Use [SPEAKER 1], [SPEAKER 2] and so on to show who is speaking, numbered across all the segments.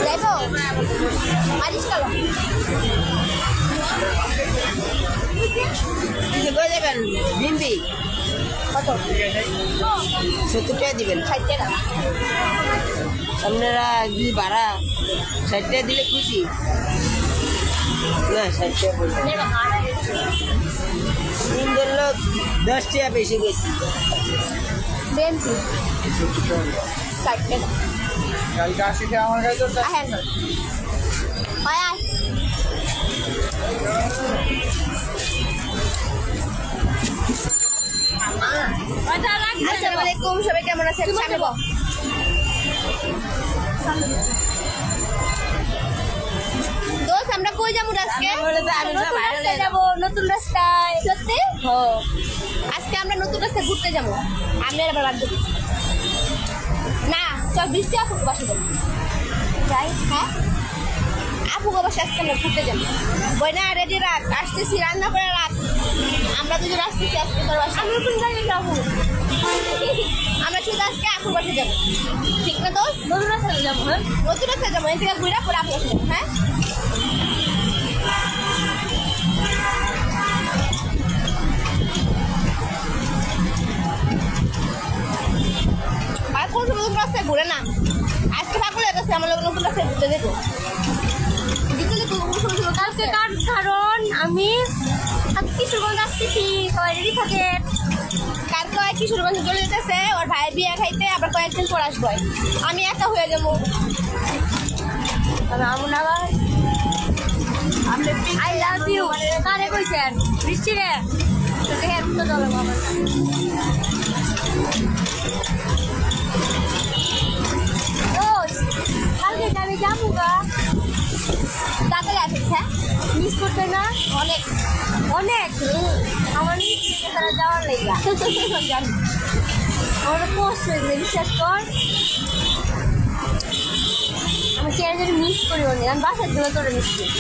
[SPEAKER 1] যাইব মারিস কালো
[SPEAKER 2] কই যাবেন ভিন্ডি
[SPEAKER 1] কত
[SPEAKER 2] 70 টাকা দিবেন
[SPEAKER 1] 60 টাকা
[SPEAKER 2] আপনারা যদি ভাড়া 60 টাকা দিলে খুশি না 60 টাকা বলবেন তিন লোক 10 টাকা বেশি গেছি
[SPEAKER 1] বেঞ্চি 60 টাকা
[SPEAKER 3] কালকে আসিতে আমার কাছে তো
[SPEAKER 1] আহেন আয় আয় আসসালামু আলাইকুম সবাই কেমন আছেন সামনে বল দোস্ত আমরা কই যাবো আজকে নতুন রাস্তায় সত্যি আজকে আমরা নতুন রাস্তায় ঘুরতে যাবো আমি আর আবার বাদ দেবো না চল বৃষ্টি আপুর বাসা যাবো যাই হ্যাঁ আপুকে বাসা আজকে আমরা ঘুরতে যাবো বইনা রেডি রাখ আসতেছি রান্না করে রাখ আমরা দুজন আসতেছি আজকে তোর বাসা আমি কোন জায়গায় যাবো আমরা শুধু আজকে আপুর বাসা যাবো ঠিক না দোস্ত নতুন রাস্তায় যাবো হ্যাঁ নতুন রাস্তায় যাবো এই থেকে ঘুরে পরে আপুর বাসা যাবো হ্যাঁ আর কোন নতুন রাস্তায় ঘুরে না আজকে পাগল হয়ে গেছে আমার লোক নতুন রাস্তায় ঘুরতে দেবো
[SPEAKER 4] কালকে কারণ আমি কিশোরগঞ্জ আসতেছি সবাই রেডি থাকে
[SPEAKER 1] কালকে কিশোরগঞ্জ চলে যেতেছে ওর ভাইয়ের বিয়ে খাইতে আবার কয়েকদিন পর আসবো আমি একা হয়ে যাবো
[SPEAKER 4] আমন আবার আই লাভ ইউ কারে কইছেন বৃষ্টি রে তো দেখে তো চলো বাবা কালকে আমি যাবো গা
[SPEAKER 1] তাড়াতাড়ি আসিস হ্যাঁ
[SPEAKER 4] মিস করতে না
[SPEAKER 1] অনেক
[SPEAKER 4] অনেক আমার নিজে তারা যাওয়ার লেগা
[SPEAKER 1] জানি
[SPEAKER 4] আমার কষ্ট হয়েছে বিশ্বাস কর আমি চেয়ার মিস করি অনেক আমি বাসার জন্য তোরা মিস করি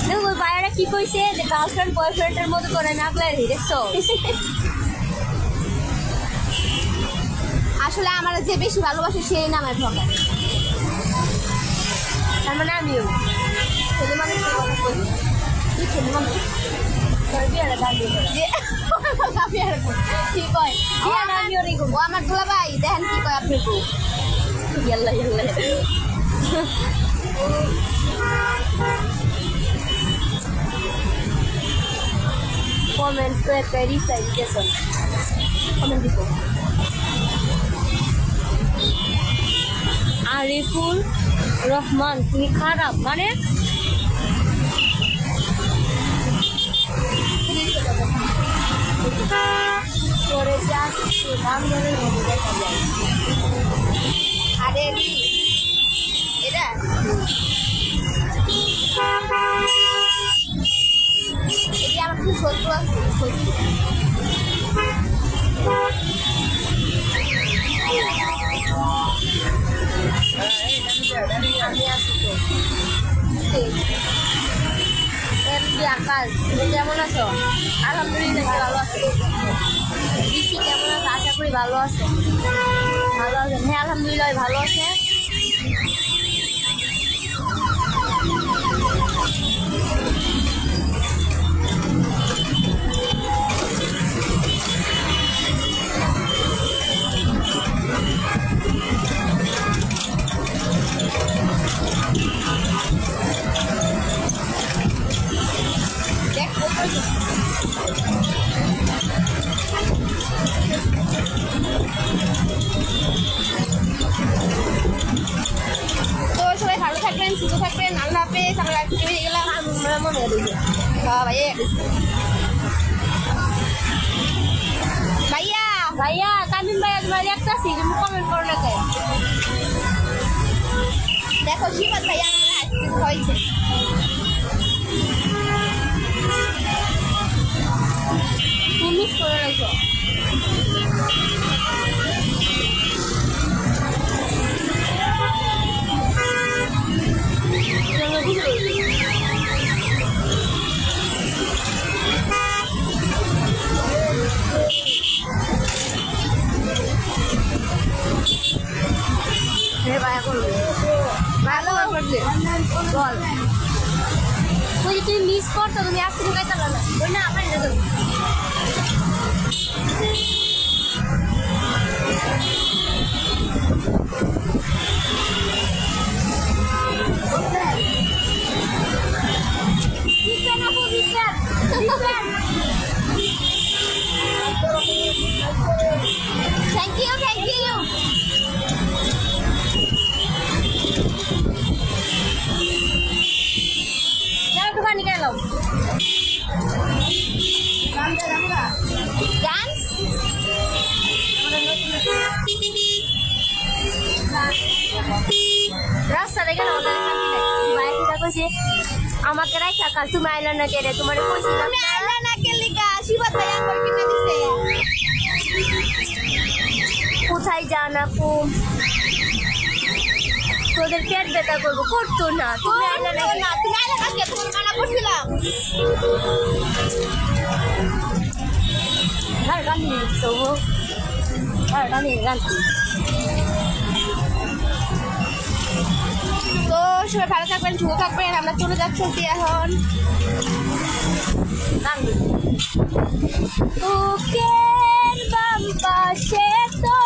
[SPEAKER 4] দেখো ওই বাইরে কি কইছে যে গার্লফ্রেন্ড বয়ফ্রেন্ডের মতো করে না প্লেয়ার দেখছো
[SPEAKER 1] আসলে আমার যে বেশি ভালোবাসে সেই নামের ঠকায়
[SPEAKER 4] তার মানে আমিও
[SPEAKER 1] ছেলে মানুষের কথা কই তুই ছেলে মানুষ
[SPEAKER 4] তোর বিয়েটা গান দিয়ে
[SPEAKER 1] কি কয়
[SPEAKER 4] বিয়েটা আমিও রে
[SPEAKER 1] ও আমার দুলা ভাই দেখেন কি কয় আপনি কো
[SPEAKER 4] ইয়াল্লা ইয়াল্লা কমেন্ট তো একটা রিপ্লাই দিতেছেন
[SPEAKER 1] কমেন্ট দিব
[SPEAKER 4] আরিফুল রহমান তুমি খারাপ মানে করে যাচ্ছে বান্ধবের মধ্যে দেখা যায়
[SPEAKER 1] আরে এটা এটি আমার খুব শত্রু আছে শত্রু
[SPEAKER 4] আমি আছি তো এমনি আকাশ তুমি কেমন আছো আলহামদুলিল্লাহ ভালো আছো বৃষ্টি কেমন আছে আশা করি ভালো আছে ভালো আছে হ্যাঁ আলহামদুলিল্লাহ ভালো আছে
[SPEAKER 1] দেখ তো সবাই ভালো থাকবেন সুস্থ থাকবেন আল্লাহ হাফেজ আমরা টিভি গেলাম
[SPEAKER 4] মনে
[SPEAKER 1] ভাই ভাইয়া
[SPEAKER 4] ভাইয়া তামিম ভাইয়া তোমার একটা আছে তুমি কমেন্ট করো না তাই
[SPEAKER 1] দেখো শিবাদ ভাইয়া আমার আইসক্রিম হয়েছে
[SPEAKER 4] তুমি মিস করে রাখো ভাইয়া করবে
[SPEAKER 1] ভালো করছে
[SPEAKER 4] বল ওই যে তুমি মিস করছো তুমি আজকে ঢুকাইতে পারো না ওই না আমার এটা দেবো। বিজ্ঞান আপু বিজ্ঞান বিজ্ঞান
[SPEAKER 1] থ্যাংক ইউ থ্যাংক ইউ
[SPEAKER 4] যাও দোকানে গেল
[SPEAKER 1] গান
[SPEAKER 4] রাস্তা দেখে না ওদের শান্তি নাই ভাইয়া কিটা কইছে আমাকে রাইখা কাল তুমি আইলা না কে রে তোমার কইছিলাম
[SPEAKER 1] তুমি আইলা না কে লিগা শিবাত ভাই আমার কিনে দিছে
[SPEAKER 4] কোথায় যান আপু তোদের পেট ব্যথা করবো করতো না তুমি আইলা না
[SPEAKER 1] না তুমি আইলা কাকে তোমার মানা করছিলাম
[SPEAKER 4] আর গান দিছো আর গান
[SPEAKER 1] তো সবাই ভালো থাকবেন সুস্থ থাকবেন আমরা চলে যাচ্ছি এখন
[SPEAKER 4] গান বুকের বাম পাশে তো